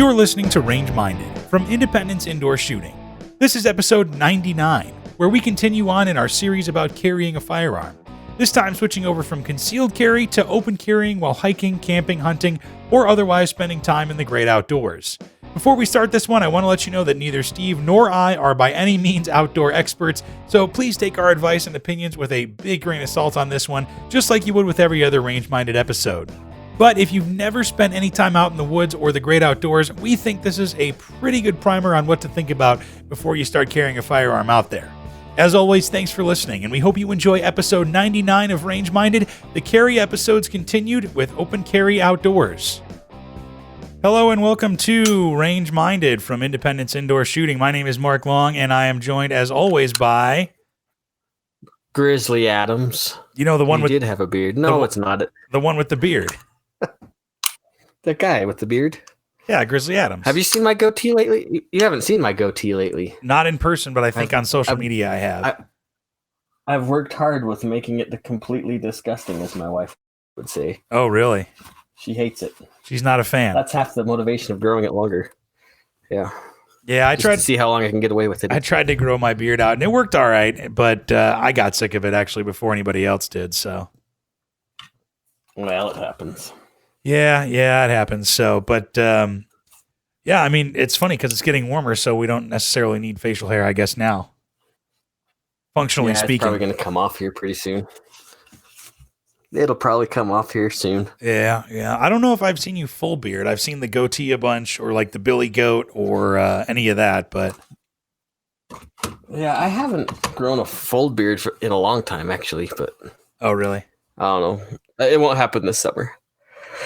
You're listening to Range Minded from Independence Indoor Shooting. This is episode 99, where we continue on in our series about carrying a firearm. This time switching over from concealed carry to open carrying while hiking, camping, hunting, or otherwise spending time in the great outdoors. Before we start this one, I want to let you know that neither Steve nor I are by any means outdoor experts, so please take our advice and opinions with a big grain of salt on this one, just like you would with every other range-minded episode. But if you've never spent any time out in the woods or the great outdoors, we think this is a pretty good primer on what to think about before you start carrying a firearm out there. As always, thanks for listening, and we hope you enjoy episode 99 of Range Minded. The carry episodes continued with Open Carry Outdoors. Hello and welcome to Range Minded from Independence Indoor Shooting. My name is Mark Long, and I am joined, as always, by Grizzly Adams. You know, the one did have a beard. No, it's not. The one with the beard. The guy with the beard? Yeah, Grizzly Adams. Have you seen my goatee lately? You haven't seen my goatee lately. Not in person, but I think on social media I have. I've worked hard with making it completely disgusting, as my wife would say. Oh, really? She hates it. She's not a fan. That's half the motivation of growing it longer. Yeah. Yeah, I tried to see how long I can get away with it. I tried to grow my beard out, and it worked all right, but I got sick of it, actually, before anybody else did, so. Well, it happens. Yeah, it happens. So, but yeah, I mean, it's funny because it's getting warmer, so we don't necessarily need facial hair, I guess, now. Functionally speaking. It's probably going to come off here pretty soon. It'll probably come off here soon. Yeah. I don't know if I've seen you full beard. I've seen the goatee a bunch, or like the Billy Goat, or any of that, but. Yeah, I haven't grown a full beard in a long time, actually, but. Oh, really? I don't know. It won't happen this summer.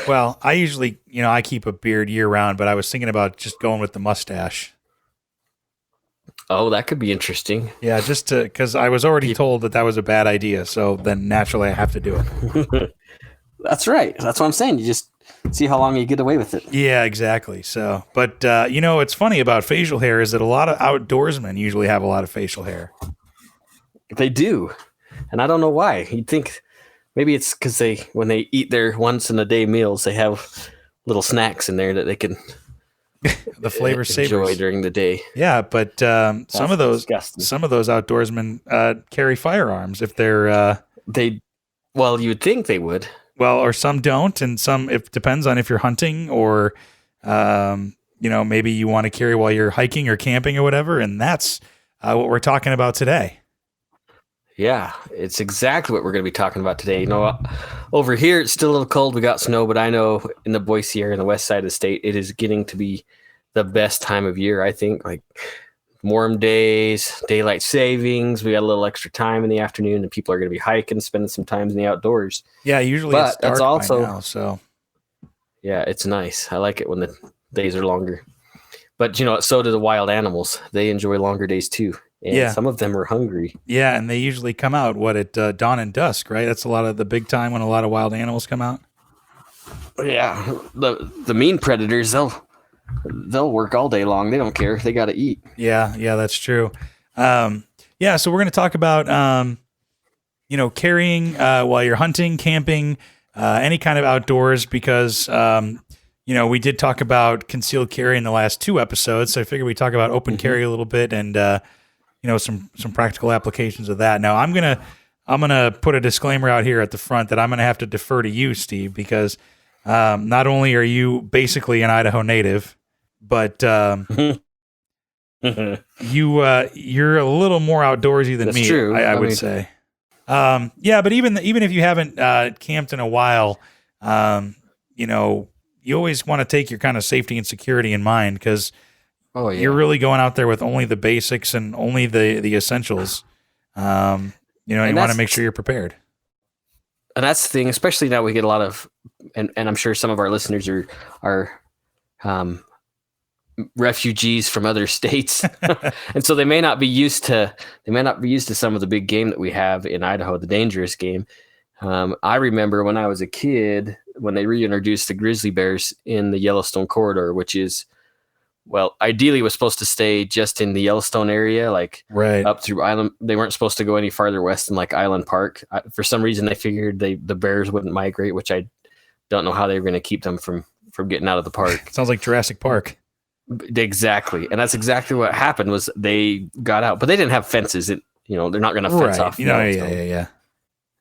Well, I usually, I keep a beard year round, but I was thinking about just going with the mustache. Oh, that could be interesting. Yeah, just because I was already told that was a bad idea, so then naturally I have to do it. That's right. That's what I'm saying. You just see how long you get away with it. Yeah, exactly. So, but what's funny about facial hair is that a lot of outdoorsmen usually have a lot of facial hair. They do, and I don't know why. You'd think. Maybe it's because when they eat their once in a day meals, they have little snacks in there that they can the flavor enjoy savers during the day. Yeah, but some of those outdoorsmen carry firearms if they're Well, you would think they would. Well, or some don't, and some it depends on if you're hunting or maybe you want to carry while you're hiking or camping or whatever, and that's what we're talking about today. Yeah, it's exactly what we're going to be talking about today. Over here, it's still a little cold. We got snow, but I know in the Boise area, on the west side of the state, it is getting to be the best time of year, I think. Like warm days, daylight savings. We got a little extra time in the afternoon, and people are going to be hiking, spending some time in the outdoors. Yeah, usually it's dark by now, so. Yeah, it's nice. I like it when the days are longer. But, so do the wild animals. They enjoy longer days, too. And some of them are hungry. Yeah, and they usually come out, at dawn and dusk, right? That's a lot of the big time when a lot of wild animals come out. Yeah, the mean predators, they'll work all day long. They don't care. They got to eat. Yeah, that's true. So we're going to talk about, carrying while you're hunting, camping, any kind of outdoors, because, we did talk about concealed carry in the last 2 episodes, so I figured we'd talk about open carry a little bit and, some practical applications of that. Now I'm gonna put a disclaimer out here at the front that I'm gonna have to defer to you, Steve, because not only are you basically an Idaho native, but you're a little more outdoorsy than me. True. I would say. But even if you haven't camped in a while, you always want to take your kind of safety and security in mind, because. Oh, yeah. You're really going out there with only the basics and only the essentials. You want to make sure you're prepared. And that's the thing, especially now we get a lot of, and I'm sure some of our listeners are refugees from other states. And so they may not be used to some of the big game that we have in Idaho, the dangerous game. I remember when I was a kid, when they reintroduced the grizzly bears in the Yellowstone corridor, which is, well, ideally was supposed to stay just in the Yellowstone area, like right up through Island. They weren't supposed to go any farther west than like Island Park. For some reason, they figured the bears wouldn't migrate, which I don't know how they were going to keep them from getting out of the park. Sounds like Jurassic Park. Exactly. And that's exactly what happened was they got out, but they didn't have fences. They're not going to fence off. Yeah.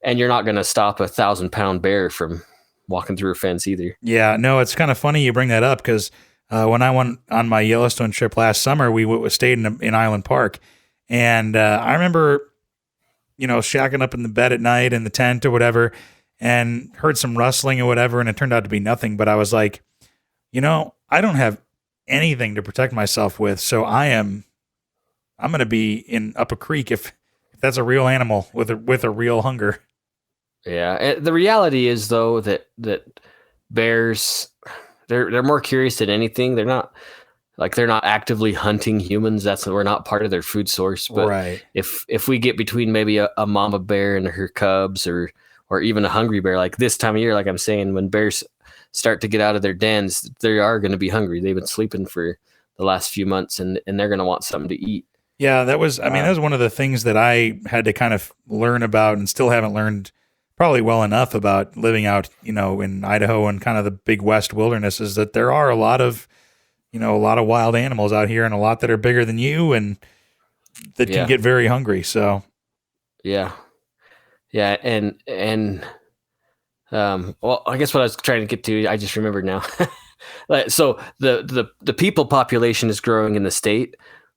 And you're not going to stop 1,000-pound bear from walking through a fence either. Yeah, no, it's kind of funny you bring that up because when I went on my Yellowstone trip last summer, we stayed in Island Park, and I remember, shacking up in the bed at night in the tent or whatever, and heard some rustling or whatever, and it turned out to be nothing. But I was like, I don't have anything to protect myself with, so I'm going to be up a creek if that's a real animal with a real hunger. Yeah, and the reality is though that bears, they're more curious than anything. They're not actively hunting humans. We're not part of their food source. But right. if we get between maybe a mama bear and her cubs, or even a hungry bear, like this time of year, like I'm saying, when bears start to get out of their dens, they are going to be hungry. They've been sleeping for the last few months, and they're going to want something to eat. Yeah, that was one of the things that I had to kind of learn about, and still haven't learned probably well enough about living out, in Idaho and kind of the big West wilderness, is that there are a lot of wild animals out here, and a lot that are bigger than you and that can get very hungry. So, yeah, and well, I guess what I was trying to get to, I just remembered now. So the people population is growing in the state,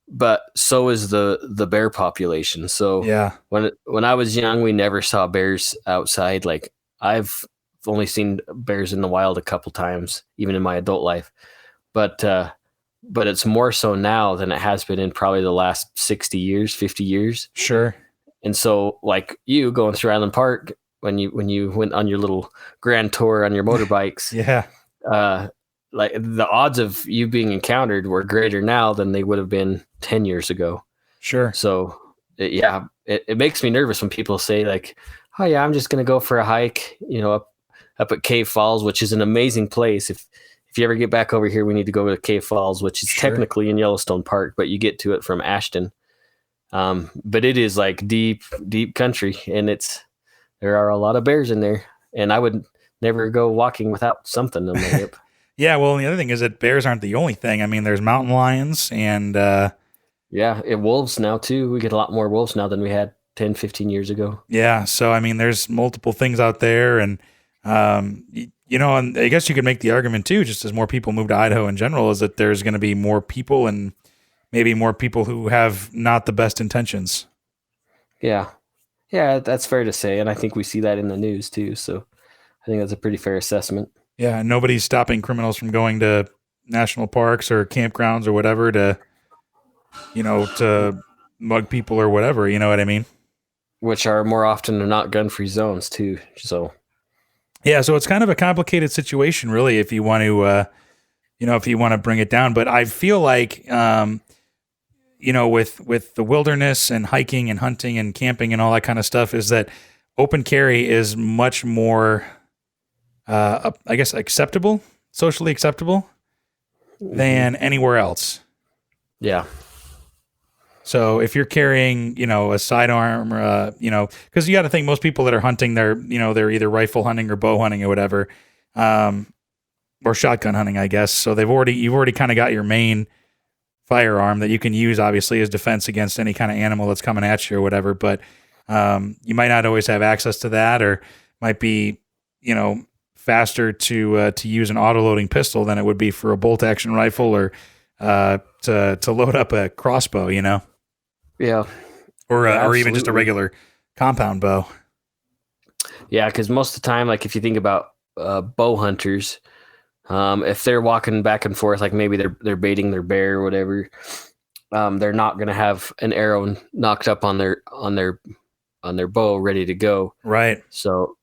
but so is the bear population. So yeah, when I was young, we never saw bears outside. Like I've only seen bears in the wild a couple times, even in my adult life. But it's more so now than it has been in probably the last 60 years, 50 years. Sure. And so like you going through Island Park when you went on your little grand tour on your motorbikes. Yeah. Like the odds of you being encountered were greater now than they would have been 10 years ago. Sure. So it makes me nervous when people say like, oh yeah, I'm just going to go for a hike, up at Cave Falls, which is an amazing place. If you ever get back over here, we need to go to Cave Falls, which is technically in Yellowstone Park, but you get to it from Ashton. But it is like deep, deep country, and there are a lot of bears in there, and I would never go walking without something on my hip. Yeah, well, the other thing is that bears aren't the only thing. I mean, there's mountain lions and... wolves now, too. We get a lot more wolves now than we had 10, 15 years ago. Yeah, so, I mean, there's multiple things out there, and, and I guess you could make the argument, too, just as more people move to Idaho in general, is that there's going to be more people and maybe more people who have not the best intentions. Yeah. Yeah, that's fair to say, and I think we see that in the news, too, so I think that's a pretty fair assessment. Yeah, nobody's stopping criminals from going to national parks or campgrounds or whatever to mug people or whatever, you know what I mean? Which are more often than not gun-free zones too. So, yeah, so it's kind of a complicated situation, really, if you want to, bring it down. But I feel like, with the wilderness and hiking and hunting and camping and all that kind of stuff, is that open carry is much more, I guess, socially acceptable than anywhere else. Yeah. So if you're carrying, a sidearm, because you got to think most people that are hunting, they're either rifle hunting or bow hunting or whatever, or shotgun hunting, I guess. So you've already kind of got your main firearm that you can use, obviously, as defense against any kind of animal that's coming at you or whatever. But you might not always have access to that, or might be, faster to use an auto-loading pistol than it would be for a bolt-action rifle or to load up a crossbow, Yeah. Or even just a regular compound bow. Yeah, because most of the time, like if you think about bow hunters, if they're walking back and forth, like maybe they're baiting their bear or whatever, they're not going to have an arrow knocked up on their bow ready to go. Right. So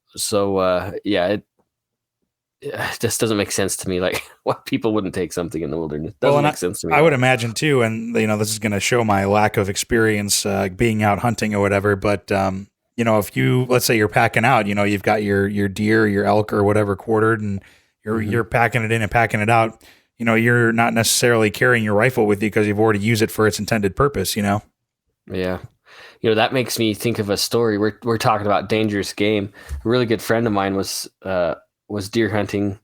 it just doesn't make sense to me. Like, why people wouldn't take something in the wilderness doesn't make sense to me. I would imagine too, and this is going to show my lack of experience being out hunting or whatever. But if let's say you're packing out, you've got your deer, your elk, or whatever quartered, and you're packing it in and packing it out. You're not necessarily carrying your rifle with you because you've already used it for its intended purpose. Yeah. That makes me think of a story. We're talking about dangerous game. A really good friend of mine was deer hunting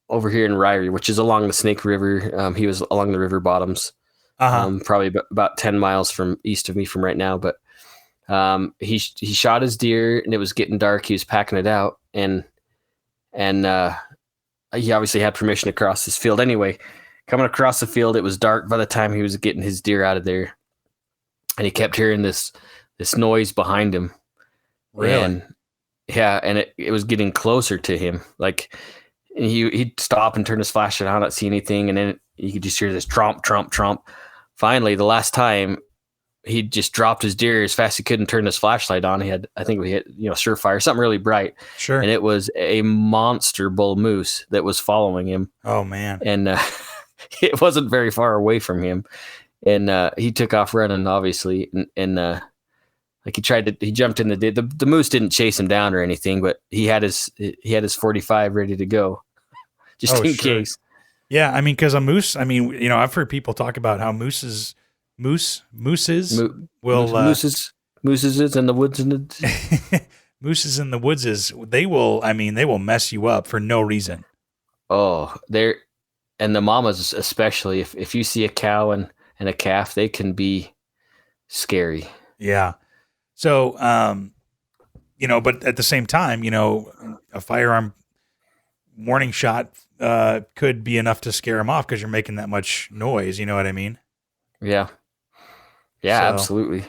over here in Ryrie, which is along the Snake River. He was along the river bottoms, probably about 10 miles from east of me from right now. But he shot his deer, and it was getting dark. He was packing it out, and he obviously had permission to cross this field. Anyway, coming across the field, it was dark by the time he was getting his deer out of there, and he kept hearing this noise behind him. Really? And it was getting closer to him. Like, he'd stop and turn his flashlight on, not see anything, and then you could just hear this tromp, tromp, tromp. Finally, the last time, he just dropped his deer as fast as he could and turned his flashlight on. I think we hit, Surefire, something really bright. Sure. And it was a monster bull moose that was following him. Oh man. And it wasn't very far away from him. And he took off running, obviously. And like he jumped in the moose didn't chase him down or anything, but he had his 45 ready to go just in case. Yeah. I mean, cause a moose, I've heard people talk about how mooses will mooses in the woods mooses in the woods they will mess you up for no reason. Oh, and the mamas especially, if you see a cow and a calf, they can be scary. Yeah. So but at the same time, a firearm warning shot could be enough to scare them off because you're making that much noise, you know what I mean? Yeah. Yeah, so, absolutely.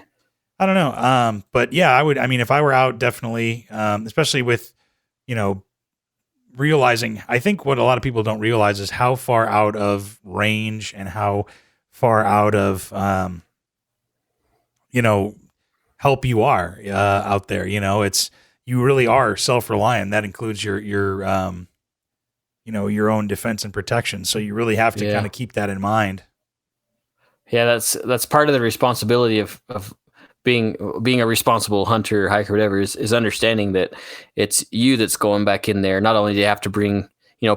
I don't know. But yeah, I would, if I were out, definitely, especially with, realizing, I think what a lot of people don't realize is how far out of range and how far out of, help you are out there. You really are self-reliant. That includes your own defense and protection. So you really have to kind of keep that in mind. Yeah, that's part of the responsibility of being a responsible hunter or hiker, whatever, is understanding that it's you that's going back in there. Not only do you have to bring,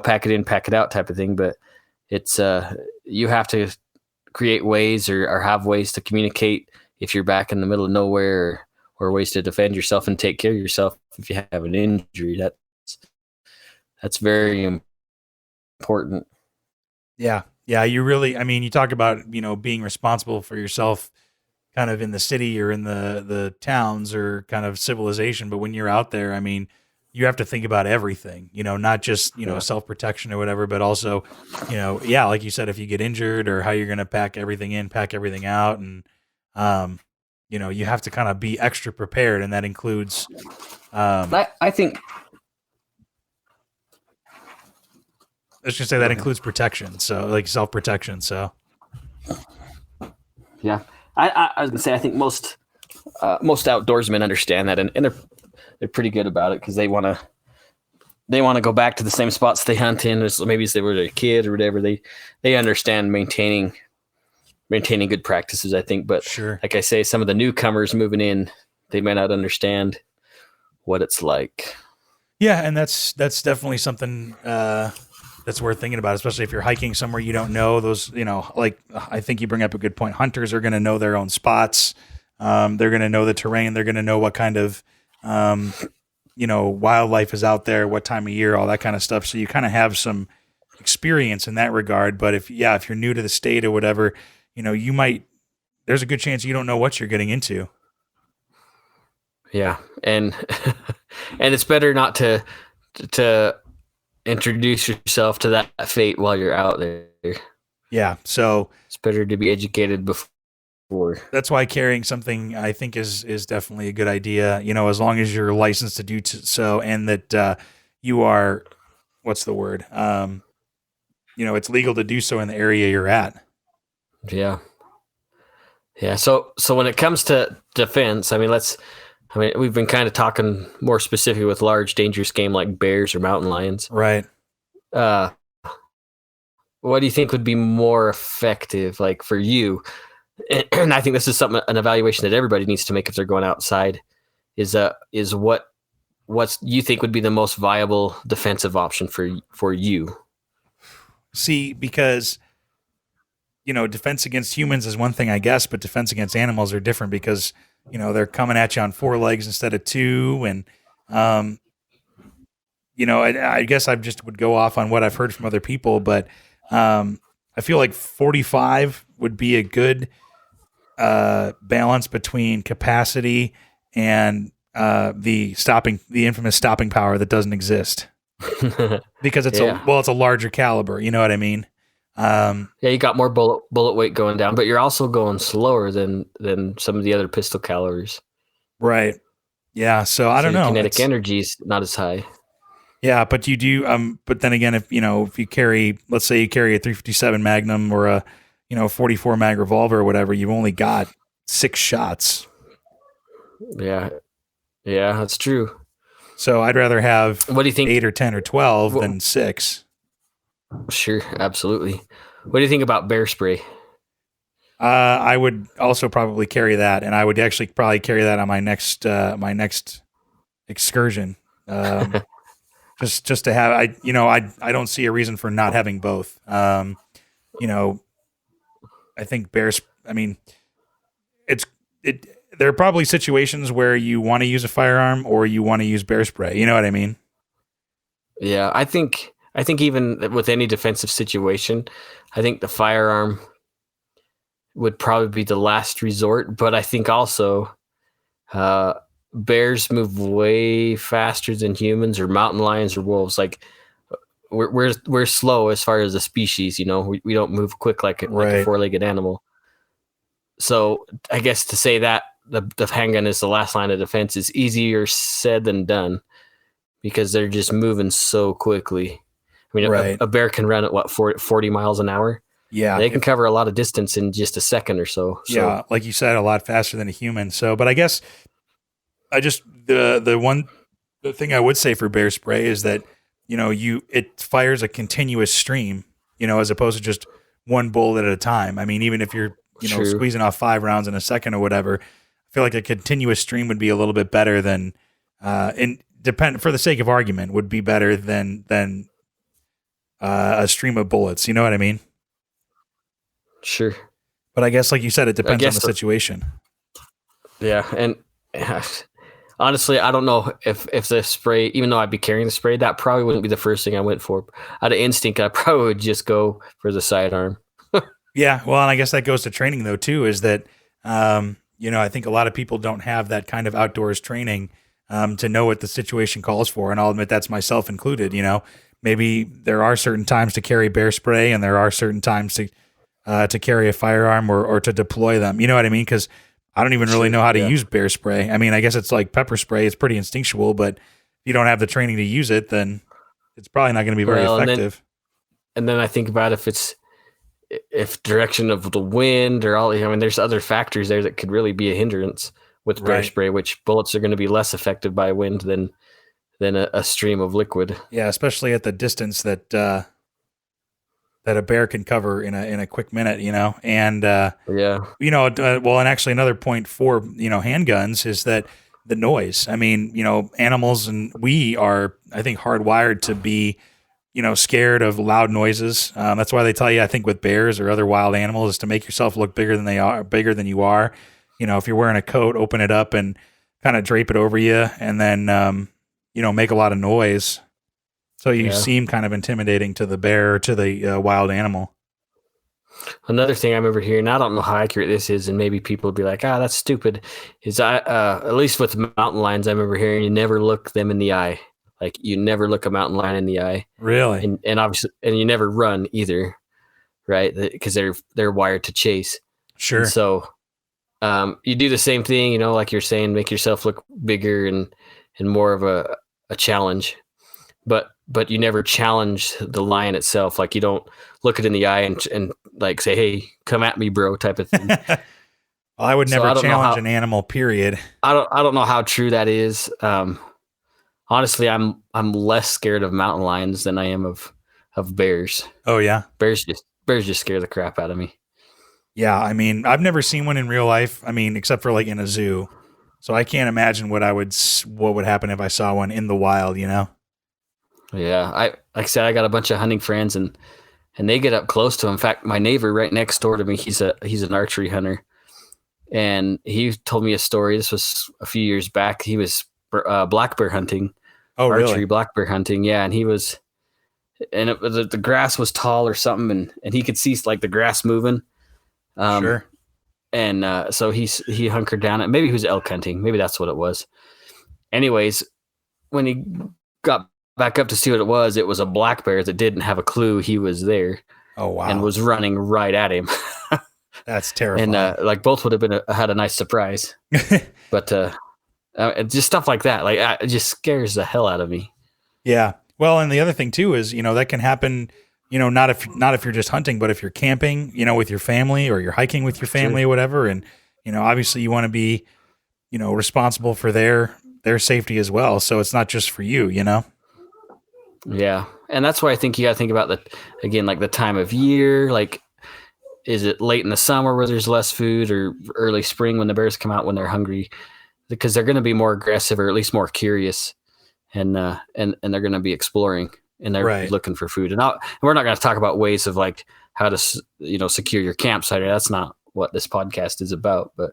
pack it in, pack it out type of thing, but it's you have to create ways or have ways to communicate if you're back in the middle of nowhere, or ways to defend yourself and take care of yourself if you have an injury. That's very important. Yeah. Yeah, you really, you talk about, being responsible for yourself kind of in the city or in the towns or kind of civilization. But when you're out there, you have to think about everything, not just, self-protection or whatever, but also, like you said, if you get injured or how you're going to pack everything in, pack everything out. And, you have to kind of be extra prepared. And that includes, I think, I was going to say that includes protection. So like self-protection. So. Yeah. I was going to say, I think most outdoorsmen understand that and they're pretty good about it because they want to go back to the same spots they hunt in. Maybe as they were a kid or whatever, they understand maintaining good practices, I think. But sure. Like I say, some of the newcomers moving in, they may not understand what it's like. Yeah. And that's definitely something, that's worth thinking about, especially if you're hiking somewhere you don't know. Those, like I think you bring up a good point. Hunters are going to know their own spots. They're going to know the terrain. They're going to know what kind of, wildlife is out there, what time of year, all that kind of stuff. So you kind of have some experience in that regard. But if you're new to the state or whatever, there's a good chance you don't know what you're getting into. Yeah. And, and it's better not to introduce yourself to that fate while you're out there. Yeah. So it's better to be educated before. That's why carrying something I think is definitely a good idea, as long as you're licensed to do so. And that, you are, what's the word? It's legal to do so in the area you're at. Yeah. Yeah. So when it comes to defense, we've been kind of talking more specifically with large, dangerous game like bears or mountain lions. Right. What do you think would be more effective, like for you? And I think this is an evaluation that everybody needs to make if they're going outside. Is what you think would be the most viable defensive option for you? See, because defense against humans is one thing, I guess, but defense against animals are different because they're coming at you on 4 legs instead of 2. And, I guess I just would go off on what I've heard from other people, but I feel like 45 would be a good balance between capacity and the infamous stopping power that doesn't exist because it's a larger caliber. You know what I mean? You got more bullet weight going down, but you're also going slower than some of the other pistol calibers. Right. Yeah. So I don't know. Kinetic energy is not as high. Yeah, but you do. But then again, if you carry, let's say you carry a 357 Magnum or a 44 mag revolver or whatever, you've only got 6 shots. Yeah, that's true. So I'd rather have what do you think? 8 or 10 or 12 than 6. Sure, absolutely. What do you think about bear spray? I would also probably carry that, and I would actually probably carry that on my next excursion. Just to have, I don't see a reason for not having both. I think bears. I mean, there are probably situations where you want to use a firearm or you want to use bear spray. You know what I mean? Yeah, I think even with any defensive situation, I think the firearm would probably be the last resort. But I think also, bears move way faster than humans or mountain lions or wolves. Like we're slow as far as a species, we don't move quick like a 4-legged animal. So I guess to say that the handgun is the last line of defense is easier said than done because they're just moving so quickly. I mean, a bear can run at 40 miles an hour. Yeah. They can cover a lot of distance in just a second or so. Yeah. Like you said, a lot faster than a human. So, but I guess the thing I would say for bear spray is that, it fires a continuous stream, as opposed to just one bullet at a time. I mean, even if you're, squeezing off 5 rounds in a second or whatever, I feel like a continuous stream would be a little bit better than, for the sake of argument, would be better than a stream of bullets. You know what I mean? Sure. But I guess, like you said, it depends on the situation. Yeah. And honestly, I don't know if the spray, even though I'd be carrying the spray, that probably wouldn't be the first thing I went for. Out of instinct, I probably would just go for the sidearm. Yeah. Well, and I guess that goes to training though, too, is that, I think a lot of people don't have that kind of outdoors training to know what the situation calls for. And I'll admit that's myself included. Maybe there are certain times to carry bear spray and there are certain times to carry a firearm or to deploy them. You know what I mean? Because I don't even really know how to use bear spray. I mean, I guess it's like pepper spray. It's pretty instinctual, but if you don't have the training to use it, then it's probably not going to be very effective. And then I think about if direction of the wind or all, there's other factors there that could really be a hindrance with bear spray, which bullets are going to be less affected by wind than a stream of liquid. Yeah, especially at the distance that a bear can cover in a quick minute, and well, and actually another point for handguns is that the noise. I mean, animals and we are, I think, hardwired to be scared of loud noises. That's why they tell you, I think, with bears or other wild animals, is to make yourself look bigger than you are. If you're wearing a coat, open it up and kind of drape it over you, and then make a lot of noise. So you seem kind of intimidating to the bear or to the wild animal. Another thing I remember hearing, I don't know how accurate this is, and maybe people would be like, that's stupid, is at least with mountain lions, I remember hearing you never look them in the eye. Like you never look a mountain lion in the eye. Really? And obviously, and you never run either, right? Because they're wired to chase. Sure. And so you do the same thing, like you're saying, make yourself look bigger and more of a challenge. But you never challenge the lion itself. Like you don't look it in the eye and like say, "Hey, come at me, bro," type of thing. Well, I would never challenge an animal. Period. I don't know how true that is. Honestly, I'm less scared of mountain lions than I am of bears. Oh yeah, bears just scare the crap out of me. Yeah, I mean, I've never seen one in real life. I mean, except for like in a zoo. So I can't imagine what would happen if I saw one in the wild. Yeah, like I said, I got a bunch of hunting friends, and they get up close to him. In fact, my neighbor right next door to me, he's an archery hunter, and he told me a story. This was a few years back. He was black bear hunting Oh, archery, really? black bear hunting. Yeah, and he was, and the grass was tall or something, and he could see like the grass moving. Sure. And so he hunkered down. Maybe he was elk hunting. Maybe that's what it was. Anyways, when he got back up to see what it was a black bear that didn't have a clue he was there. Oh, wow. And was running right at him. That's terrifying. And like both would have had a nice surprise. But just stuff like that, like it just scares the hell out of me. Yeah. Well, and the other thing too is, that can happen, not if you're just hunting, but if you're camping, with your family, or you're hiking with your family or whatever. And, obviously you want to be, responsible for their safety as well. So it's not just for you, Yeah. And that's why I think you got to think about like the time of year, like, is it late in the summer where there's less food, or early spring when the bears come out when they're hungry? Because they're going to be more aggressive, or at least more curious, and they're going to be exploring, and they're looking for food. And we're not going to talk about ways of like how to secure your campsite. That's not what this podcast is about. But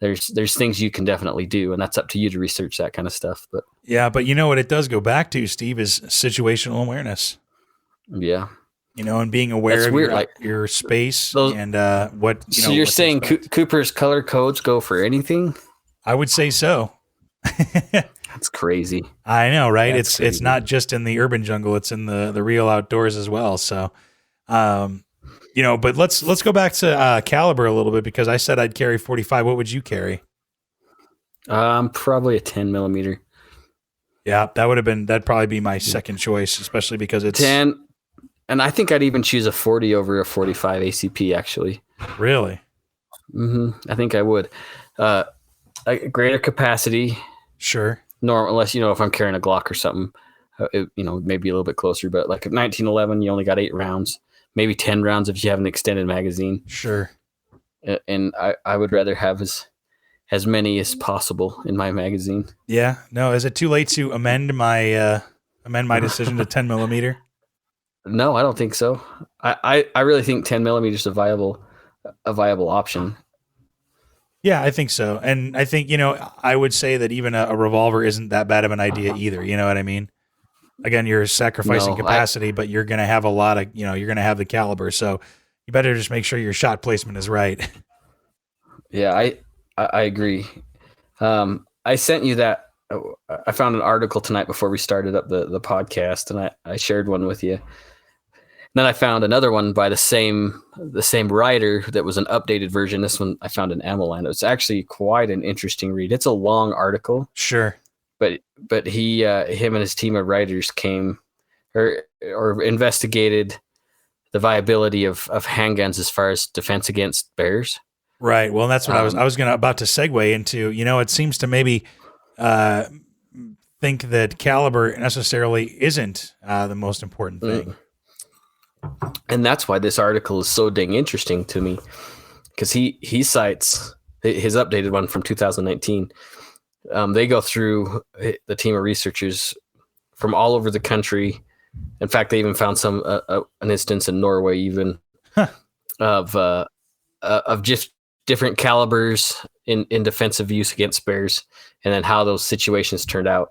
there's things you can definitely do, and that's up to you to research that kind of stuff. But yeah, but what it does go back to, Steve, is situational awareness. Yeah. And being aware of your space and what. So you're saying Cooper's color codes go for anything? I would say so. That's crazy. I know, right? It's not just in the urban jungle; it's in the real outdoors as well. So, but let's go back to caliber a little bit, because I said I'd carry 45. What would you carry? Probably a 10 millimeter. Yeah, that'd probably be my second choice, especially because it's 10. And I think I'd even choose a 40 over a 45 ACP, actually. Really? Mm-hmm. I think I would. A greater capacity. Sure. Unless, if I'm carrying a Glock or something, maybe a little bit closer. But like a 1911, you only got 8 rounds, maybe 10 rounds if you have an extended magazine. Sure. And I would rather have as many as possible in my magazine. Yeah. No, is it too late to amend my decision to 10 millimeter? No, I don't think so. I really think 10 millimeters is a viable option. Yeah, I think so. And I think, I would say that even a revolver isn't that bad of an idea either. You know what I mean? Again, you're sacrificing capacity, but you're going to have a lot of, you're going to have the caliber. So you better just make sure your shot placement is right. Yeah, I agree. I sent you that. I found an article tonight before we started up the podcast, and I shared one with you. Then I found another one by the same writer that was an updated version. This one I found in Ameland. It's actually quite an interesting read. It's a long article. Sure. But him and his team of writers came or investigated the viability of handguns as far as defense against bears. Right. Well, that's what I was about to segue into. It seems to maybe think that caliber necessarily isn't the most important thing. And that's why this article is so dang interesting to me, because he cites his updated one from 2019. They go through the team of researchers from all over the country. In fact, they even found an instance in Norway, even of just different calibers in defensive use against bears, and then how those situations turned out.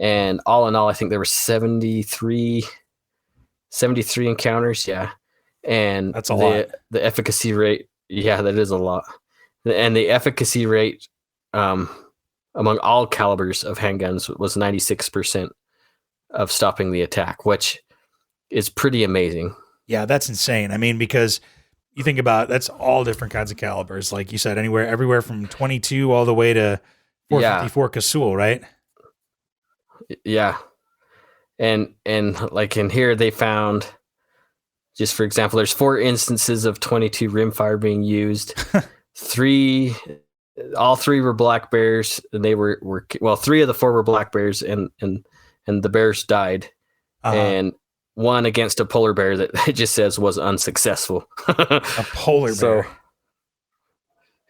And all in all, I think there were 73 encounters. Yeah. And that's a lot. The efficacy rate. Yeah, that is a lot. And the efficacy rate, among all calibers of handguns was 96% of stopping the attack, which is pretty amazing. Yeah, that's insane. I mean, because you think about that's all different kinds of calibers, like you said, everywhere from 22 all the way to 454 Casull, right? Yeah. And like in here, they found, just for example, there's 4 instances of 22 rimfire being used. All 3 were black bears, and they were 3 of the 4 were black bears, and the bears died. And one against a polar bear that it just says was unsuccessful. A polar bear.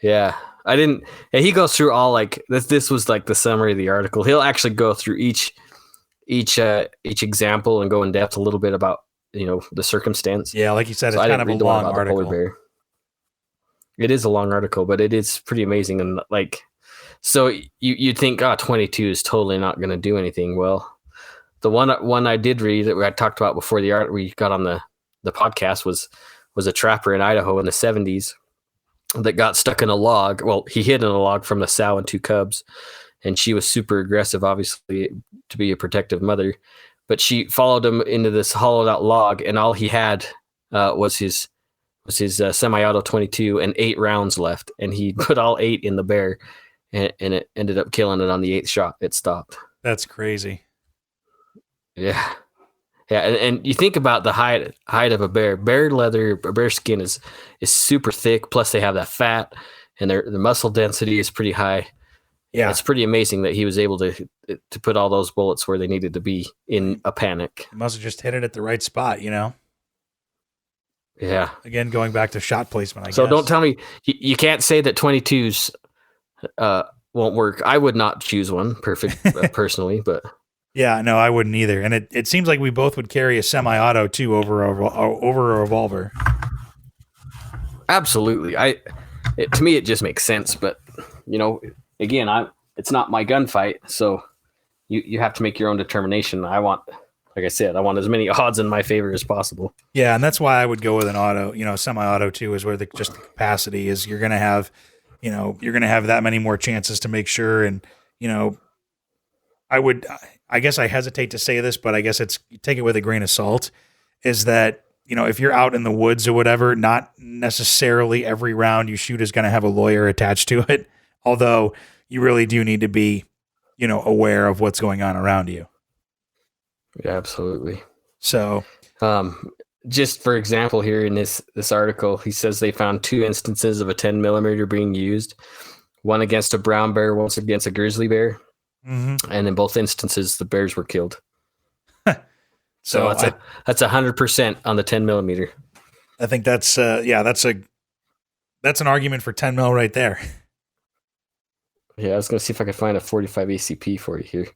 Yeah. He goes through all, like, this was like the summary of the article. He'll actually go through each example and go in depth a little bit about, the circumstance. Yeah. Like you said, it's kind of a long article. Bear. It is a long article, but it is pretty amazing. And like, so you'd think, 22 is totally not going to do anything. Well, the one I did read that I talked about before the art we got on the podcast was a trapper in Idaho in the 70s that got stuck in a log. Well, he hid in a log from the sow and two cubs, and she was super aggressive, obviously, to be a protective mother. But she followed him into this hollowed out log, and all he had was his semi-auto 22 and 8 rounds left, and he put all 8 in the bear, and it ended up killing it on the 8th shot. It stopped. That's crazy. Yeah. And you think about the height of a bear. Bear leather, bear skin is super thick. Plus, they have that fat, and their muscle density is pretty high. Yeah, it's pretty amazing that he was able to put all those bullets where they needed to be in a panic. He must have just hit it at the right spot, Yeah. Again, going back to shot placement, I guess. So don't tell me you can't say that 22s won't work. I would not choose one personally, but. Yeah, no, I wouldn't either. And it seems like we both would carry a semi-auto too over a revolver. Absolutely. To me, it just makes sense. But again, it's not my gunfight, so you have to make your own determination. Like I said, I want as many odds in my favor as possible. Yeah, and that's why I would go with an auto. Semi-auto too is where the capacity is. You're gonna have that many more chances to make sure. And I guess I hesitate to say this, but I guess take it with a grain of salt, is that, if you're out in the woods or whatever, not necessarily every round you shoot is going to have a lawyer attached to it. Although you really do need to be, aware of what's going on around you. Yeah, absolutely. So, just for example, here in this article, he says they found 2 instances of a 10 millimeter being used, one against a brown bear, once against a grizzly bear. Mm-hmm. And in both instances, the bears were killed. So that's 100% on the 10 millimeter. I think that's an argument for 10 mil right there. Yeah, I was going to see if I could find a 45 ACP for you here.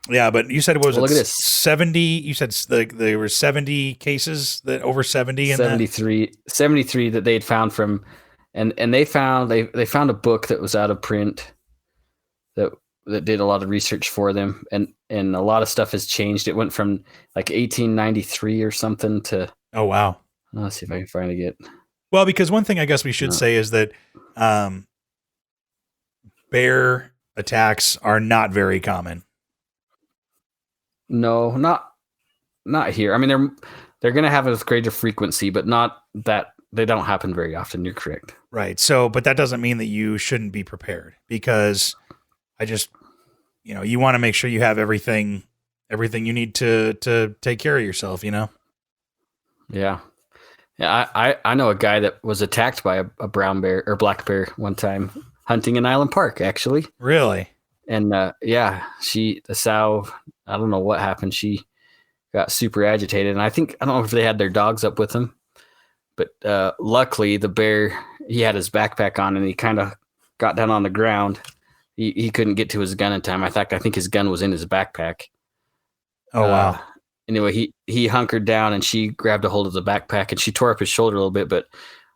Yeah, but you said look at this. 70. You said there were 70 cases that over 70 in 73 that they'd found from, and they found a book that was out of print that did a lot of research for them, and a lot of stuff has changed. It went from like 1893 or something to. Oh wow! Let's see if I can find it again. Well, because one thing I guess we should say is that bear attacks are not very common. No, not here. I mean, they're going to have a greater frequency, but not that they don't happen very often. You're correct. Right. So, but that doesn't mean that you shouldn't be prepared, because you want to make sure you have everything you need to take care of yourself, Yeah. Yeah. I know a guy that was attacked by a brown bear or black bear one time hunting in Island Park, actually. Really? And the sow, I don't know what happened. She got super agitated, and I don't know if they had their dogs up with them, but luckily the bear, he had his backpack on, and he kind of got down on the ground. He couldn't get to his gun in time. In fact, I think his gun was in his backpack. Oh, wow. Anyway, he hunkered down, and she grabbed a hold of the backpack, and she tore up his shoulder a little bit, but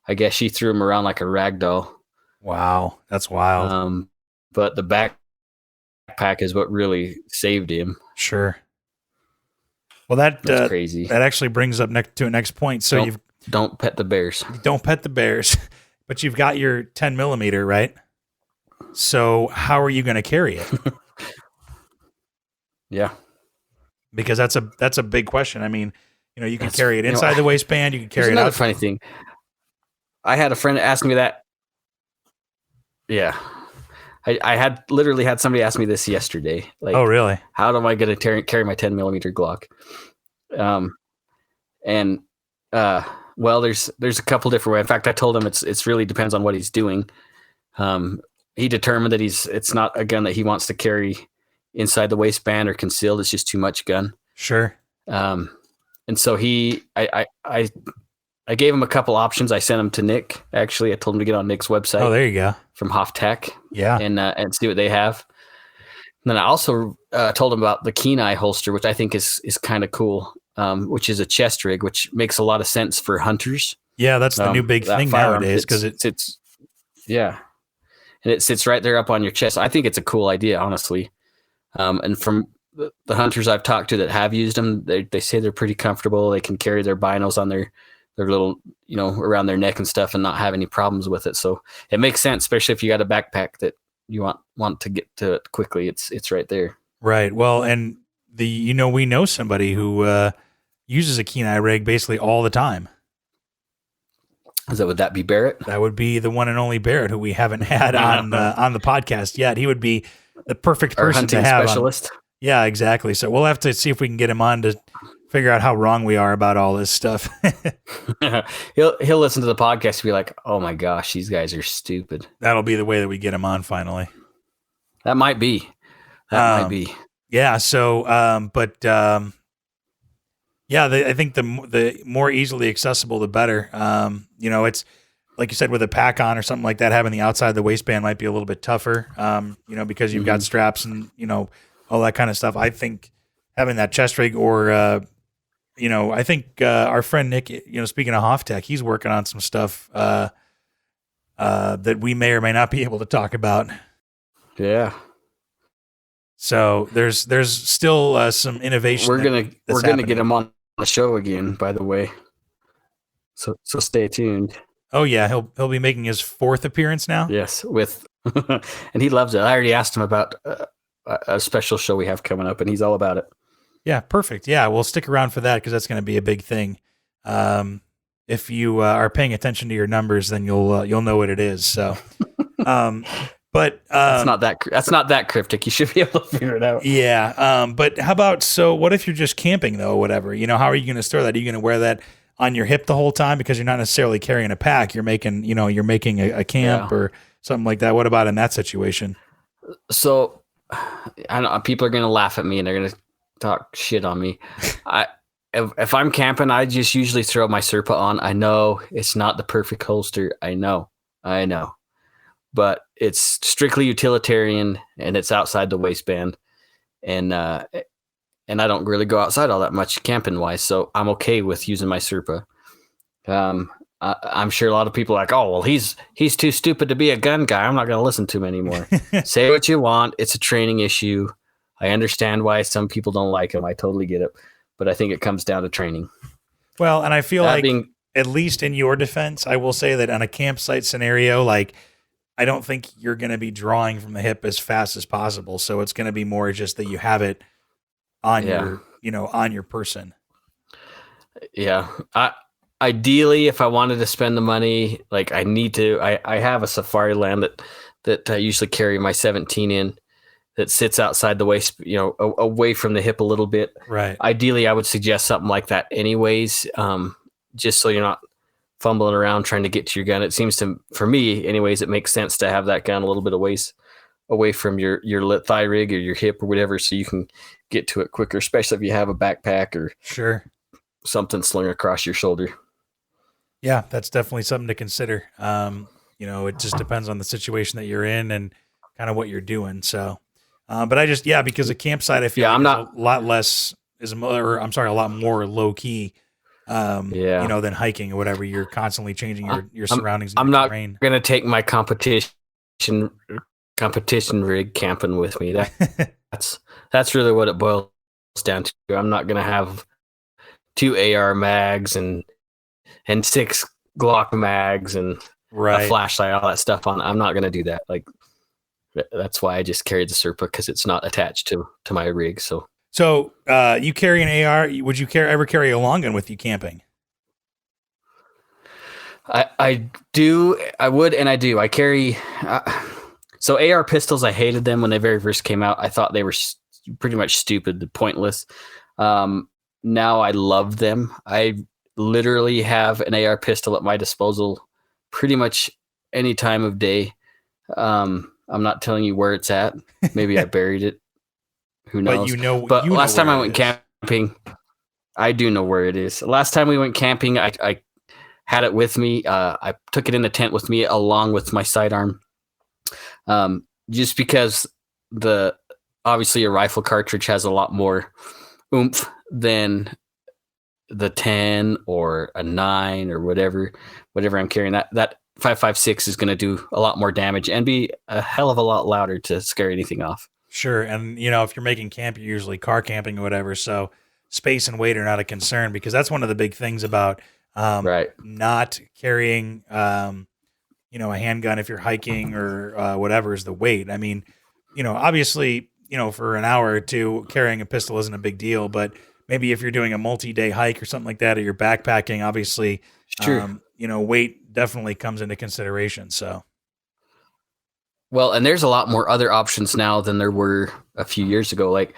I guess she threw him around like a rag doll. Wow, that's wild. But the backpack is what really saved him. Sure. Well, that's crazy. That actually brings up to a next point. So don't pet the bears. Don't pet the bears, but you've got your 10 millimeter, right? So how are you going to carry it? Yeah. Because that's a big question. I mean, you can carry it inside the waistband. You can carry it out. Another funny thing. I had a friend ask me that. Yeah. I had literally had somebody ask me this yesterday. Like, oh, really? How am I going to carry my 10 millimeter Glock? Well, there's a couple different ways. In fact, I told him it's really depends on what he's doing. He determined that it's not a gun that he wants to carry inside the waistband or concealed. It's just too much gun. Sure. And so I gave him a couple options. I sent him to Nick. Actually, I told him to get on Nick's website. Oh, there you go. From Hoff Tech. Yeah. And see what they have. And then I also told him about the Kenai holster, which I think is kind of cool, which is a chest rig, which makes a lot of sense for hunters. Yeah, that's the new big thing nowadays, because it's yeah, and it sits right there up on your chest. I think it's a cool idea, honestly. And from the hunters I've talked to that have used them, they say they're pretty comfortable. They can carry their binos on their little, around their neck and stuff and not have any problems with it. So it makes sense, especially if you got a backpack that you want to get to it quickly. It's right there. Right. Well, and we know somebody who uses a Kenai rig basically all the time. Would that be Barrett? That would be the one and only Barrett, who we haven't had on the podcast yet. He would be the perfect person to have. Specialist. Yeah, exactly. So we'll have to see if we can get him on to figure out how wrong we are about all this stuff. He'll listen to the podcast and be like, "Oh my gosh, these guys are stupid." That'll be the way that we get him on finally. That might be. Might be. Yeah. So, I think the more easily accessible, the better. It's like you said, with a pack on or something like that, having the outside of the waistband might be a little bit tougher. Because you've got straps and all that kind of stuff. I think having that chest rig, or I think our friend Nick, speaking of Hoftech, he's working on some stuff that we may or may not be able to talk about. Yeah. So there's still some innovation. We're gonna get him on the show again, by the way. So stay tuned. Oh yeah, he'll be making his 4th appearance now. Yes, and he loves it. I already asked him about a special show we have coming up, and he's all about it. Yeah, perfect. Yeah, we'll stick around for that because that's going to be a big thing. If you are paying attention to your numbers, then you'll know what it is. So, but that's not that cryptic. You should be able to figure it out. Yeah. But how about, so what if you're just camping though, whatever, how are you going to store that? Are you going to wear that on your hip the whole time because you're not necessarily carrying a pack? You're making a camp or something like that. What about in that situation? So I know people are going to laugh at me and they're going to talk shit on me. If I'm camping, I just usually throw my Serpa on. I know it's not the perfect holster. I know, but it's strictly utilitarian and it's outside the waistband. And I don't really go outside all that much camping wise. So I'm okay with using my Serpa. I'm sure a lot of people are like, oh, well, he's too stupid to be a gun guy. I'm not going to listen to him anymore. Say what you want. It's a training issue. I understand why some people don't like him. I totally get it. But I think it comes down to training. Well, and I feel at least in your defense, I will say that on a campsite scenario, I don't think you're going to be drawing from the hip as fast as possible. So it's going to be more just that you have it on your person. Yeah. Ideally, if I wanted to spend the money, I need to, I have a Safari Land that I usually carry my 17 in that sits outside the waist, away from the hip a little bit. Right. Ideally, I would suggest something like that anyways, just so you're not fumbling around trying to get to your gun. It seems for me anyways, it makes sense to have that gun a little bit away from your thigh rig or your hip or whatever, so you can get to it quicker, especially if you have a backpack or something slung across your shoulder. Yeah, that's definitely something to consider. It just depends on the situation that you're in and kind of what you're doing. So, but because a campsite, I feel a lot more low key, than hiking or whatever. You're constantly changing your surroundings. I'm not going to take my competition rig camping with me. That's really what it boils down to. I'm not going to have 2 AR mags and 6 Glock mags and a flashlight, all that stuff on. I'm not going to do that. That's why I just carried the Serpa, because it's not attached to my rig. So you carry an AR. Would you ever carry a long gun with you camping? I do. I would, and I do. I carry. So AR pistols, I hated them when they very first came out. I thought they were pretty much stupid, pointless. Now I love them. I literally have an AR pistol at my disposal pretty much any time of day. I'm not telling you where it's at. Maybe I buried it. Who knows? But last time I went camping, I do know where it is. Last time we went camping, I had it with me. I took it in the tent with me along with my sidearm. Just because obviously a rifle cartridge has a lot more oomph than the 10 or a 9 or whatever I'm carrying. That 5.56 is going to do a lot more damage and be a hell of a lot louder to scare anything off. Sure. And, if you're making camp, you're usually car camping or whatever. So space and weight are not a concern because that's one of the big things about Right. not carrying, a handgun if you're hiking or whatever is the weight. I mean, obviously, for an hour or two, carrying a pistol isn't a big deal. But maybe if you're doing a multi-day hike or something like that, or you're backpacking, obviously, Sure. weight definitely comes into consideration. So. Well, and there's a lot more other options now than there were a few years ago. Like,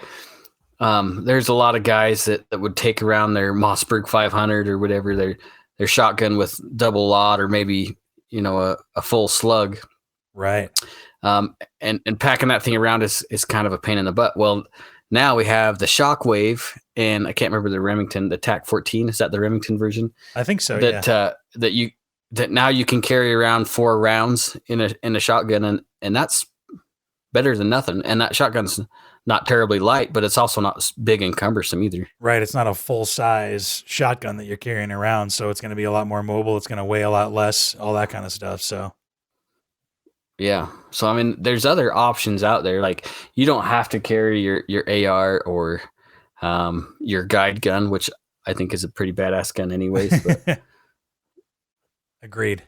there's a lot of guys that would take around their Mossberg 500 or whatever, their shotgun with double lot or maybe, a full slug. Right. And packing that thing around is kind of a pain in the butt. Well, now we have the Shockwave, and I can't remember the Remington, the TAC 14. Is that the Remington version? I think so. That now you can carry around 4 rounds in a shotgun, and that's better than nothing. And that shotgun's not terribly light, but it's also not big and cumbersome either. Right. It's not a full size shotgun that you're carrying around, so it's going to be a lot more mobile. It's going to weigh a lot less, all that kind of stuff. So. Yeah. So, I mean, there's other options out there. Like, you don't have to carry your AR or your guide gun, which I think is a pretty badass gun anyways. But agreed.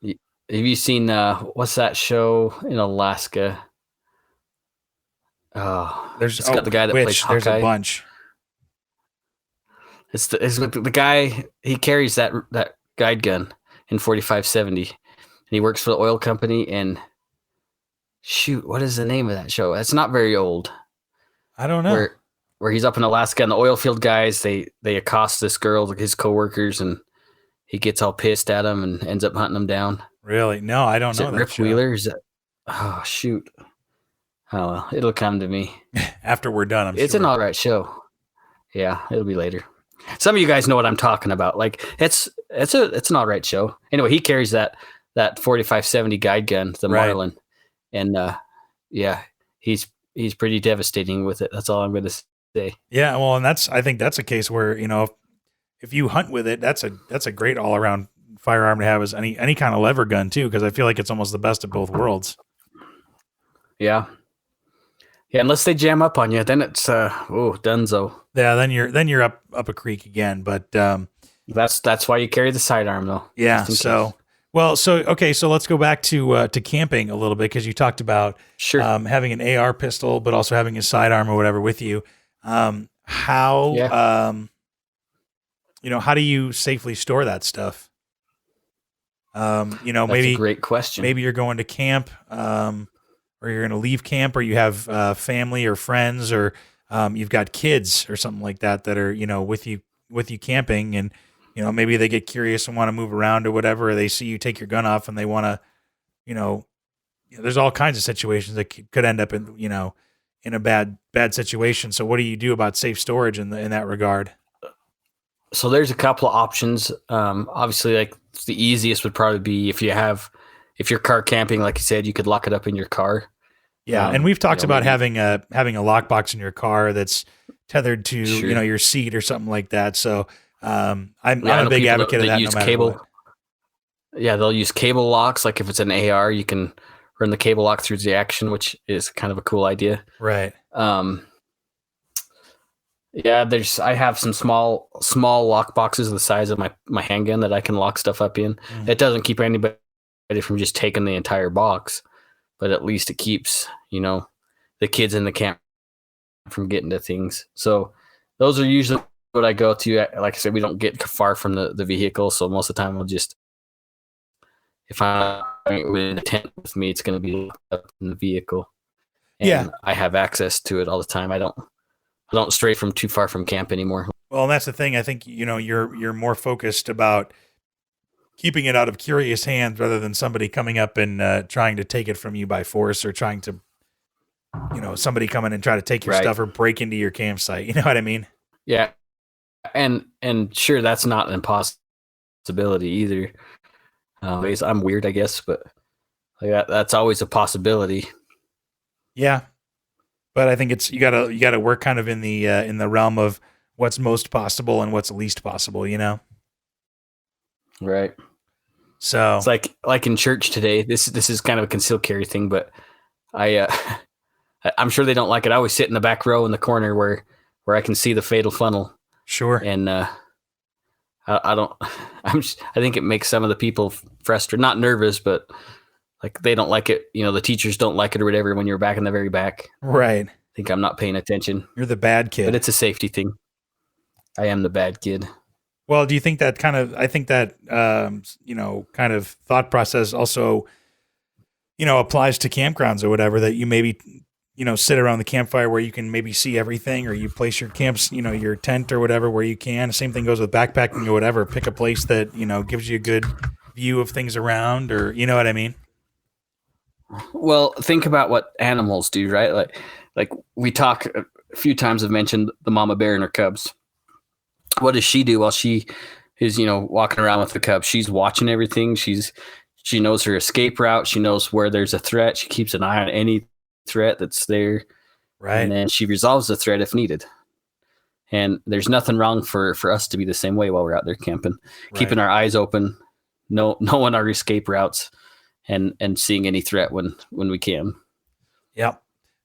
Have you seen, what's that show in Alaska? Oh, it's got the guy that plays Hawkeye. There's a bunch. It's the guy, he carries that guide gun in 4570. And he works for the oil company, and shoot, what is the name of that show? It's not very old. I don't know. Where he's up in Alaska, and the oil field guys, they accost this girl, his coworkers, and he gets all pissed at them and ends up hunting them down. Really? No, I don't know. Rip Wheeler? Is that? Oh, shoot. Oh, well, it'll come to me. After we're done, It's an all right show. Yeah, it'll be later. Some of you guys know what I'm talking about. Like, it's an all right show. Anyway, he carries that 4570 guide gun, the Marlin. And yeah, he's pretty devastating with it. That's all I'm going to say. Yeah, well, and I think that's a case where, if you hunt with it, that's a great all around firearm to have as any kind of lever gun too, because I feel like it's almost the best of both worlds. Yeah. Yeah, unless they jam up on you, then it's dunzo. Yeah, then you're up a creek again. But that's why you carry the sidearm though. Yeah. So okay, so let's go back to camping a little bit, because you talked about having an AR pistol, but also having a sidearm or whatever with you. How do you safely store that stuff? That's maybe a great question. Maybe you're going to camp, or you're going to leave camp, or you have family or friends, or you've got kids or something like that are with you camping, and maybe they get curious and want to move around or whatever, or they see you take your gun off and they want to, there's all kinds of situations that could end up in a bad situation. So what do you do about safe storage in that regard? So there's a couple of options. Obviously, like, the easiest would probably be if you're car camping, like you said, you could lock it up in your car. Yeah, and we've talked about having a lockbox in your car that's tethered to your seat or something like that. So I'm a big advocate of that. Use no matter cable. what. Yeah, they'll use cable locks. Like, if it's an AR, you can run the cable lock through the action, which is kind of a cool idea. Right. Yeah, I have some small lock boxes the size of my handgun that I can lock stuff up in. Mm. It doesn't keep anybody from just taking the entire box, but at least it keeps, the kids in the camp from getting to things. So those are usually what I go to. Like I said, we don't get far from the vehicle, so most of the time if I'm in a tent with me, it's going to be up in the vehicle. And I have access to it all the time. I don't stray from too far from camp anymore. Well, and that's the thing. I think, you're more focused about keeping it out of curious hands rather than somebody coming up and trying to take it from you by force, or trying to, somebody come in and try to take your stuff or break into your campsite. You know what I mean? Yeah. And sure, that's not an impossibility either. I'm weird, I guess, but that's always a possibility. Yeah. But I think it's you gotta work kind of in the realm of what's most possible and what's least possible, Right. So it's like in church today. This is kind of a concealed carry thing, but I I'm sure they don't like it. I always sit in the back row in the corner where I can see the fatal funnel. Sure. And I don't. I think it makes some of the people frustrated, not nervous, but like they don't like it. The teachers don't like it or whatever when you're back in the very back. Right. I think I'm not paying attention. You're the bad kid. But it's a safety thing. I am the bad kid. Well, do you think that I think that, kind of thought process also, applies to campgrounds or whatever, that you maybe, sit around the campfire where you can maybe see everything, or you place your camps, your tent or whatever where you can. The same thing goes with backpacking or whatever. Pick a place that, gives you a good view of things around, or, you know what I mean? Well, think about what animals do, right? Like we talk a few times, I've mentioned the mama bear and her cubs. What does she do while she is, walking around with the cubs? She's watching everything. She knows her escape route. She knows where there's a threat. She keeps an eye on any threat that's there. Right. And then she resolves the threat if needed. And there's nothing wrong for us to be the same way while we're out there camping, keeping our eyes open, knowing our escape routes, and seeing any threat when we can. Yep.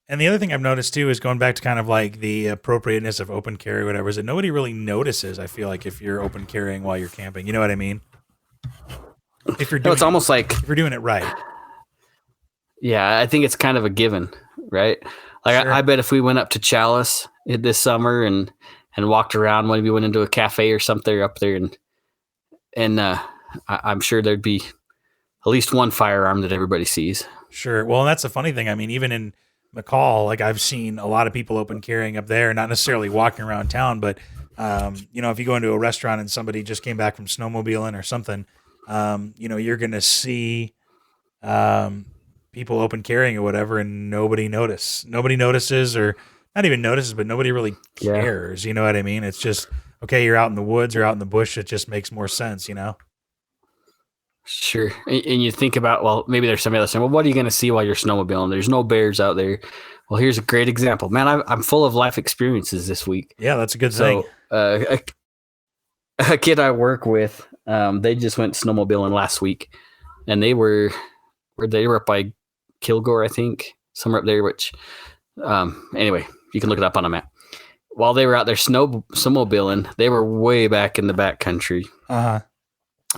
And the other thing I've noticed too is, going back to kind of like the appropriateness of open carry, whatever, is that nobody really notices. I feel like if you're open carrying while you're camping, you know what I mean? If you're doing, it's almost like if you're doing it right. Yeah, I think it's kind of a given, right? Like sure. I bet if we went up to Chalice this summer and walked around, maybe went into a cafe or something up there, and I'm sure there'd be at least one firearm that everybody sees. Sure. Well, and that's the funny thing. I mean, even in McCall, like I've seen a lot of people open carrying up there, not necessarily walking around town, but if you go into a restaurant and somebody just came back from snowmobiling or something, you're going to see people open carrying or whatever, and nobody notices, or not even notices, but nobody really cares. Yeah. You know what I mean? It's just, okay, you're out in the woods or out in the bush. It just makes more sense, Sure. And you think about, well, maybe there's somebody else saying, well, what are you going to see while you're snowmobiling? There's no bears out there. Well, here's a great example. Man, I'm full of life experiences this week. Yeah, that's a good thing. A kid I work with, they just went snowmobiling last week, and they were up by Kilgore, I think, somewhere up there, which, anyway, you can look it up on a map. While they were out there snowmobiling, they were way back in the back country. Uh-huh.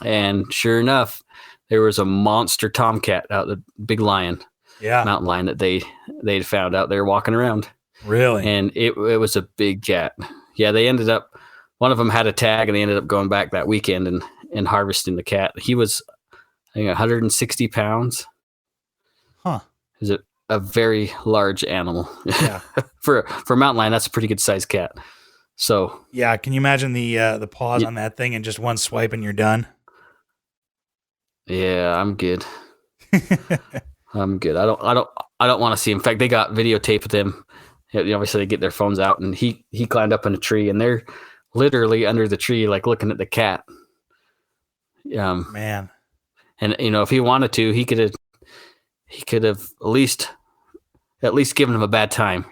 And sure enough, there was a monster tomcat out, the big lion, mountain lion that they'd found out there walking around. Really? And it was a big cat. Yeah, they ended up, one of them had a tag, and they ended up going back that weekend and harvesting the cat. He was, I think, 160 pounds. Huh. Is it a very large animal? Yeah. For a mountain lion, that's a pretty good sized cat. So yeah, can you imagine the paws on that thing, and just one swipe and you're done? Yeah, I'm good. I'm good. I don't want to see. In fact, they got videotape with him. Obviously, they get their phones out, and he climbed up in a tree, and they're literally under the tree, like looking at the cat. Man. And if he wanted to, he could have at least given him a bad time.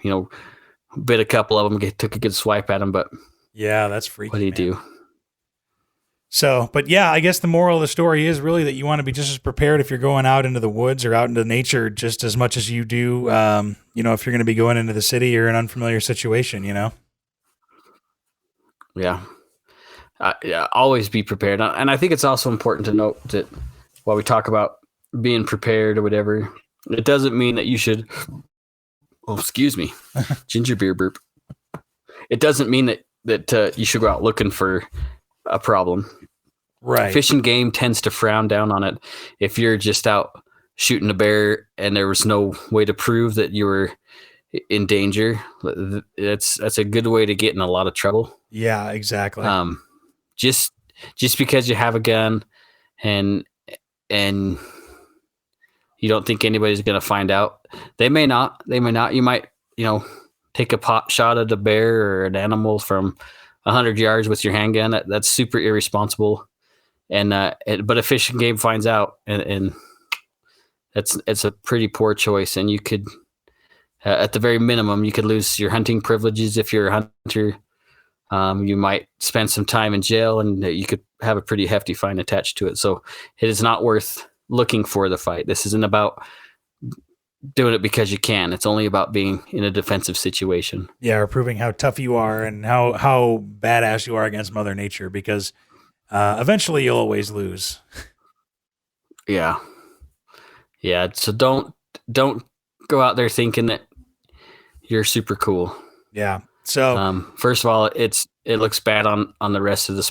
Bit a couple of them, took a good swipe at him, but yeah, that's freaky. What do you do? So, but yeah, I guess the moral of the story is really that you want to be just as prepared if you're going out into the woods or out into nature, just as much as you do, if you're going to be going into the city or an unfamiliar situation, Yeah. Always be prepared. And I think it's also important to note that while we talk about being prepared or whatever, it doesn't mean that you should, excuse me, ginger beer burp. It doesn't mean that you should go out looking for a problem. Right. Fish and Game tends to frown down on it. If you're just out shooting a bear and there was no way to prove that you were in danger, that's a good way to get in a lot of trouble. Yeah, exactly. Just because you have a gun and you don't think anybody's going to find out. They may not. You might, take a pot shot at a bear or an animal from 100 yards with your handgun. That's super irresponsible. But a Fish and Game finds out, and it's a pretty poor choice. And you could, at the very minimum, you could lose your hunting privileges if you're a hunter. You might spend some time in jail, and you could have a pretty hefty fine attached to it. So it is not worth looking for the fight. This isn't about doing it because you can. It's only about being in a defensive situation. Yeah, or proving how tough you are and how badass you are against Mother Nature, because eventually you'll always lose. Yeah. Yeah. So don't go out there thinking that you're super cool. Yeah. So first of all, it looks bad on the rest of the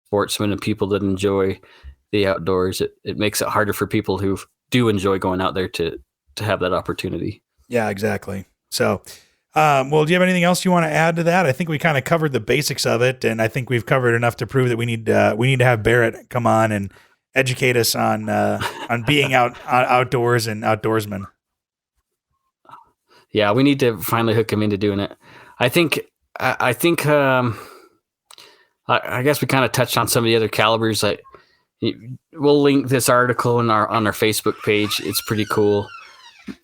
sportsmen and people that enjoy the outdoors. It makes it harder for people who do enjoy going out there to have that opportunity. Yeah, exactly. So, well, do you have anything else you want to add to that? I think we kind of covered the basics of it, and I think we've covered enough to prove that we need to have Barrett come on and educate us on being outdoors and outdoorsmen. Yeah, we need to finally hook him into doing it. I guess we kind of touched on some of the other calibers. We'll link this article on our Facebook page. It's pretty cool.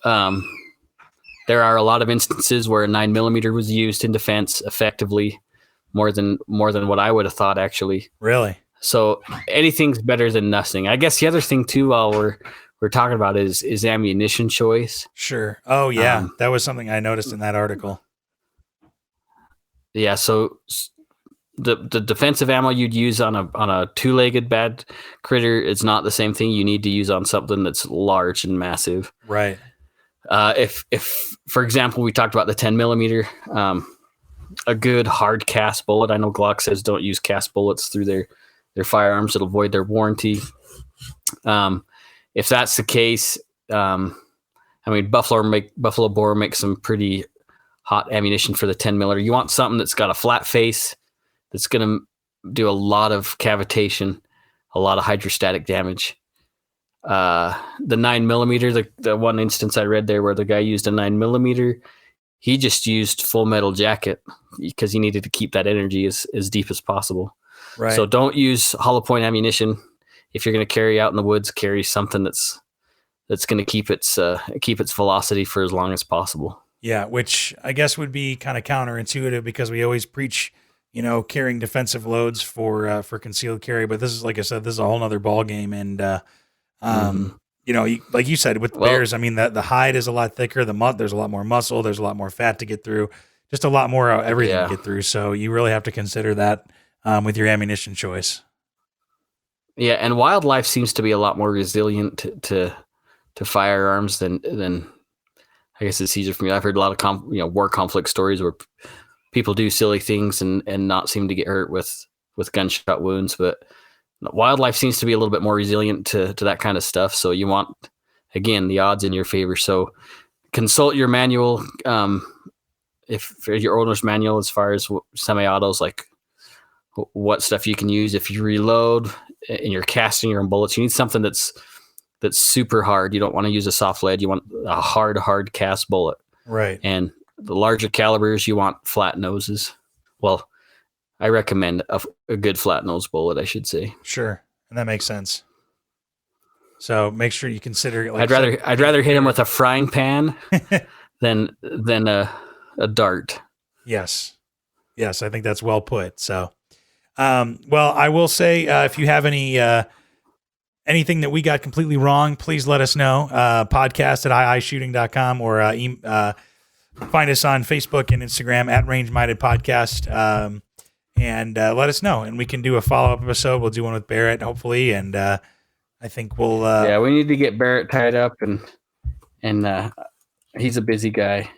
There are a lot of instances where a 9mm was used in defense effectively, more than what I would have thought, actually. Really? So anything's better than nothing. I guess the other thing too, while we're talking about is ammunition choice. Sure. Oh yeah, that was something I noticed in that article. Yeah. So the defensive ammo you'd use on a two-legged bad critter is not the same thing you need to use on something that's large and massive. Right. If for example, we talked about the 10mm, a good hard cast bullet. I know Glock says don't use cast bullets through their firearms. It'll void their warranty. If that's the case, Buffalo Bore makes some pretty hot ammunition for the 10mm. You want something that's got a flat face, that's going to do a lot of cavitation, a lot of hydrostatic damage. The 9mm, the one instance I read there where the guy used a 9mm, he just used full metal jacket because he needed to keep that energy as deep as possible. Right. So don't use hollow point ammunition. If you're going to carry out in the woods, carry something that's going to keep its velocity for as long as possible. Yeah, which I guess would be kind of counterintuitive because we always preach, carrying defensive loads for concealed carry. But this is, like I said, this is a whole nother ball game. And like you said with bears, I mean the hide is a lot thicker. There's a lot more muscle. There's a lot more fat to get through. Just a lot more everything to get through. So you really have to consider that with your ammunition choice. Yeah, and wildlife seems to be a lot more resilient to firearms than I guess it's easier for me. I've heard a lot of war conflict stories where people do silly things and not seem to get hurt with gunshot wounds, but wildlife seems to be a little bit more resilient to that kind of stuff. So you want, again, the odds in your favor. So consult your manual, if your owner's manual, as far as semi-autos, like what stuff you can use. If you reload and you're casting your own bullets, you need something that's super hard. You don't want to use a soft lead. You want a hard cast bullet. Right. And the larger calibers, you want flat noses. Well, I recommend a good flat nose bullet, I should say. Sure. And that makes sense. So make sure you consider. I'd rather hit him with a frying pan than a dart. Yes. I think that's well put. So, well, I will say, if you have anything that we got completely wrong, please let us know. podcast@iishooting.com or find us on Facebook and Instagram @Range Minded Podcast. And let us know, and we can do a follow-up episode. We'll do one with Barrett, hopefully, and I think we'll. We need to get Barrett tied up, and he's a busy guy,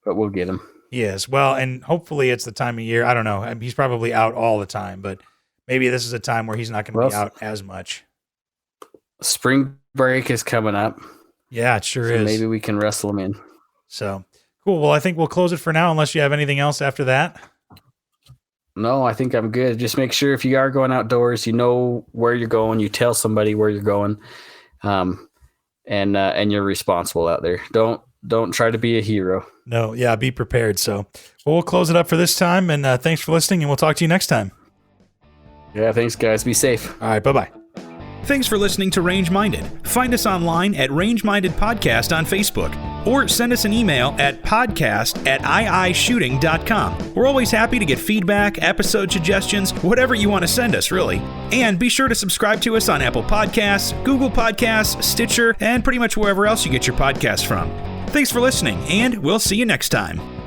but we'll get him. He is. Well, and hopefully it's the time of year. I don't know. I mean, he's probably out all the time, but maybe this is a time where he's not going to be out as much. Spring break is coming up. Yeah, it sure is. Maybe we can wrestle him in. So cool. Well, I think we'll close it for now, unless you have anything else after that. No, I think I'm good. Just make sure if you are going outdoors, you know where you're going. You tell somebody where you're going, and you're responsible out there. Don't try to be a hero. No, yeah, be prepared. So, well, we'll close it up for this time, and thanks for listening, and we'll talk to you next time. Yeah, thanks, guys. Be safe. All right, bye-bye. Thanks for listening to Range Minded. Find us online at Range Minded Podcast on Facebook. or send us an email at podcast@iishooting.com. We're always happy to get feedback, episode suggestions, whatever you want to send us, really. And be sure to subscribe to us on Apple Podcasts, Google Podcasts, Stitcher, and pretty much wherever else you get your podcasts from. Thanks for listening, and we'll see you next time.